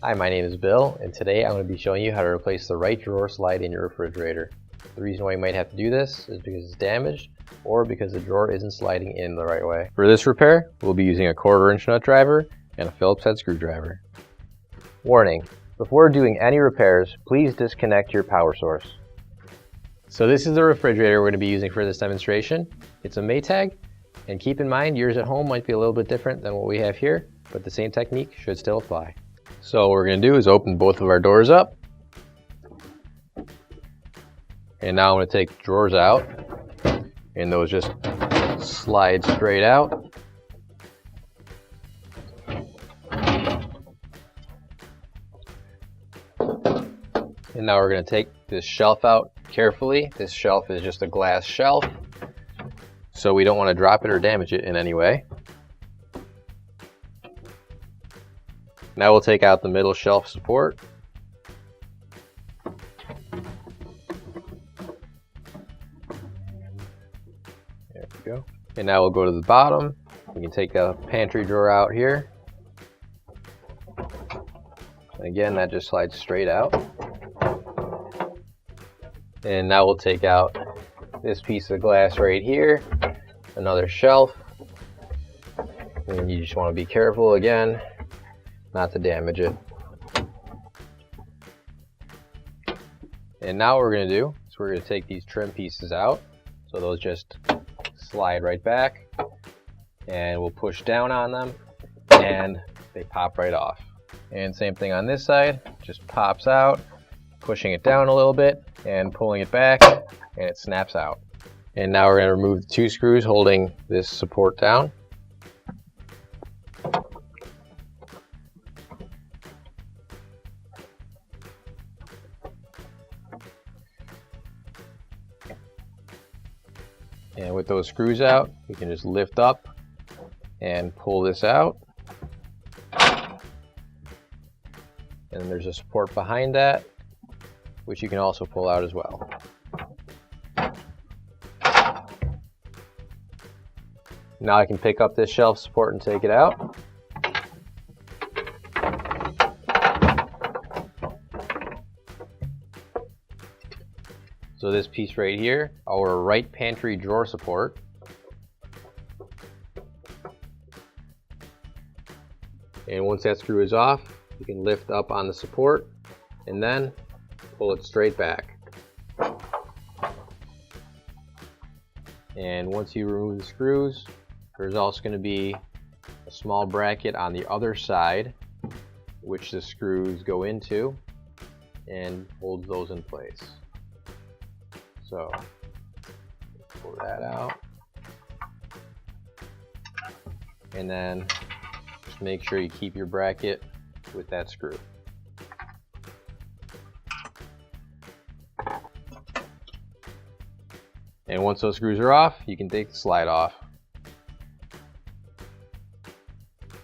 Hi, my name is Bill, and today I'm going to be showing you how to replace the right drawer slide in your refrigerator. The reason why you might have to do this is because it's damaged or because the drawer isn't sliding in the right way. For this repair, we'll be using a 1/4-inch nut driver and a Phillips head screwdriver. Warning: before doing any repairs, please disconnect your power source. So this is the refrigerator we're going to be using for this demonstration. It's a Maytag, and keep in mind yours at home might be a little bit different than what we have here, but the same technique should still apply. So what we're going to do is open both of our doors up. And now I'm going to take the drawers out, and those just slide straight out. And now we're going to take this shelf out carefully. This shelf is just a glass shelf, so we don't want to drop it or damage it in any way. Now we'll take out the middle shelf support. There we go. And now we'll go to the bottom. We can take a pantry drawer out here. And again, that just slides straight out. And now we'll take out this piece of glass right here, another shelf. And you just want to be careful again not to damage it. And now what we're going to do is we're going to take these trim pieces out. So those just slide right back, and we'll push down on them and they pop right off. And same thing on this side, just pops out, pushing it down a little bit and pulling it back, and it snaps out. And now we're going to remove the 2 screws holding this support down. And with those screws out, we can just lift up and pull this out. And there's a support behind that, which you can also pull out as well. Now I can pick up this shelf support and take it out. So this piece right here, our right pantry drawer support. And once that screw is off, you can lift up on the support and then pull it straight back. And once you remove the screws, there's also going to be a small bracket on the other side which the screws go into and holds those in place. So pull that out, and then just make sure you keep your bracket with that screw. And once those screws are off, you can take the slide off.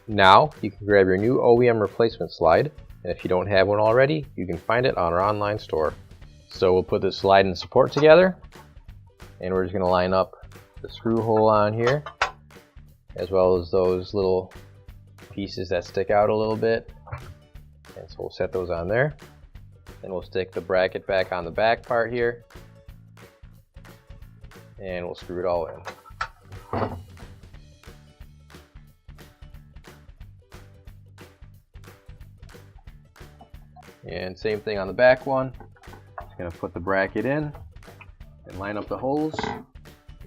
Now you can grab your new OEM replacement slide, and if you don't have one already, you can find it on our online store. So we'll put the slide and support together, and we're just going to line up the screw hole on here, as well as those little pieces that stick out a little bit. And so we'll set those on there. Then we'll stick the bracket back on the back part here, and we'll screw it all in. And same thing on the back one. Going to put the bracket in and line up the holes.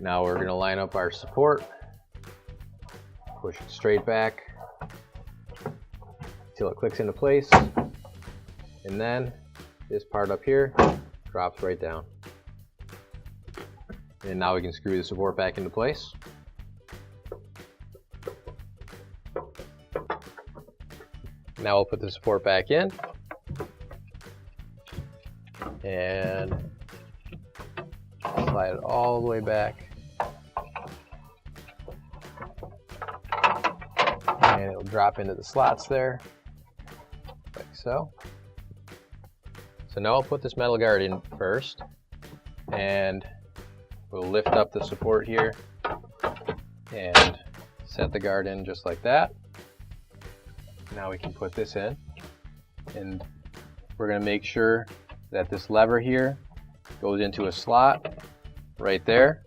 Now we're going to line up our support, push it straight back until it clicks into place, and then this part up here drops right down. And now we can screw the support back into place. Now we'll put the support back in and slide it all the way back, and it'll drop into the slots there, like so. So now I'll put this metal guard in first, and we'll lift up the support here and set the guard in just like that. Now we can put this in, and we're going to make sure that this lever here goes into a slot right there,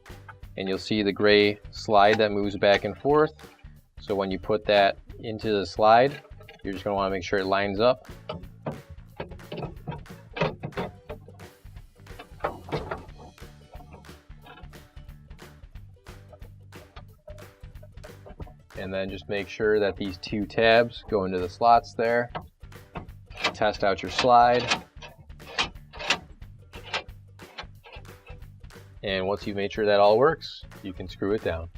and you'll see the gray slide that moves back and forth. So when you put that into the slide, you're just going to want to make sure it lines up. And then just make sure that these two tabs go into the slots there. Test out your slide. And once you've made sure that all works, you can screw it down.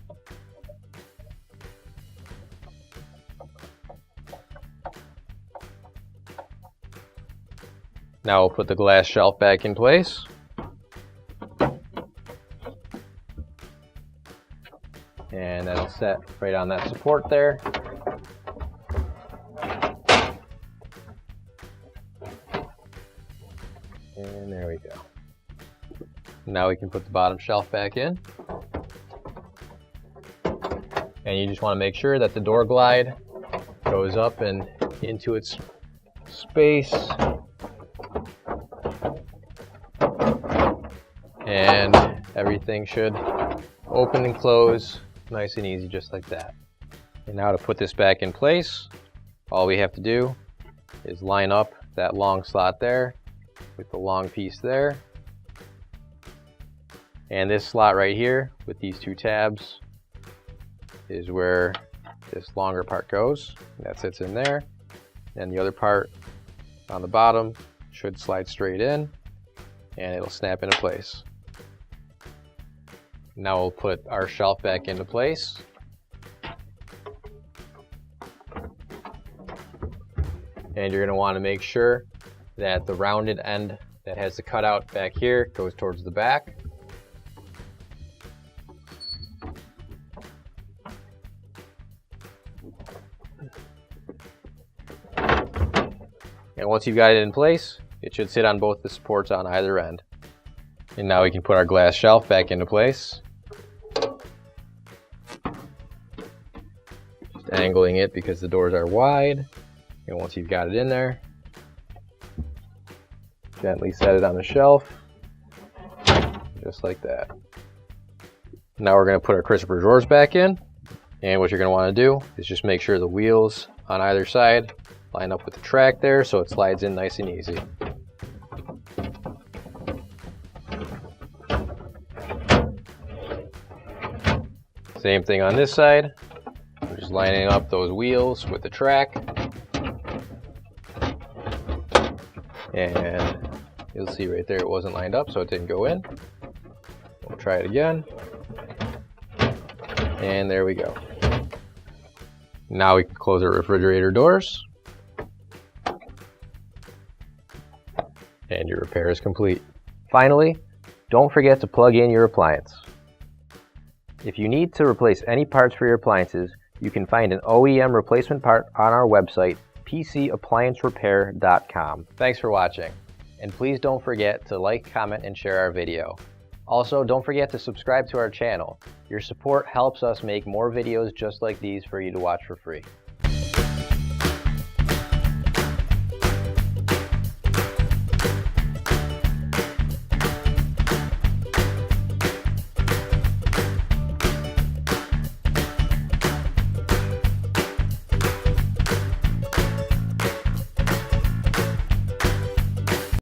Now we'll put the glass shelf back in place. And that'll set right on that support there. And there we go. Now we can put the bottom shelf back in. And you just want to make sure that the door glide goes up and into its space. And everything should open and close nice and easy, just like that. And now to put this back in place, all we have to do is line up that long slot there with the long piece there. And this slot right here with these two tabs is where this longer part goes. That sits in there. And the other part on the bottom should slide straight in, and it'll snap into place. Now we'll put our shelf back into place. And you're going to want to make sure that the rounded end that has the cutout back here goes towards the back. And once you've got it in place, it should sit on both the supports on either end. And now we can put our glass shelf back into place. Just angling it because the doors are wide. And once you've got it in there, gently set it on the shelf, just like that. Now we're going to put our crisper drawers back in. And what you're going to want to do is just make sure the wheels on either side line up with the track there so it slides in nice and easy. Same thing on this side. We're just lining up those wheels with the track. And you'll see right there it wasn't lined up, so it didn't go in. We'll try it again. And there we go. Now we can close our refrigerator doors. And your repair is complete. Finally, don't forget to plug in your appliance. If you need to replace any parts for your appliances, you can find an OEM replacement part on our website, PCApplianceRepair.com. Thanks for watching, and please don't forget to like, comment, and share our video. Also, don't forget to subscribe to our channel. Your support helps us make more videos just like these for you to watch for free.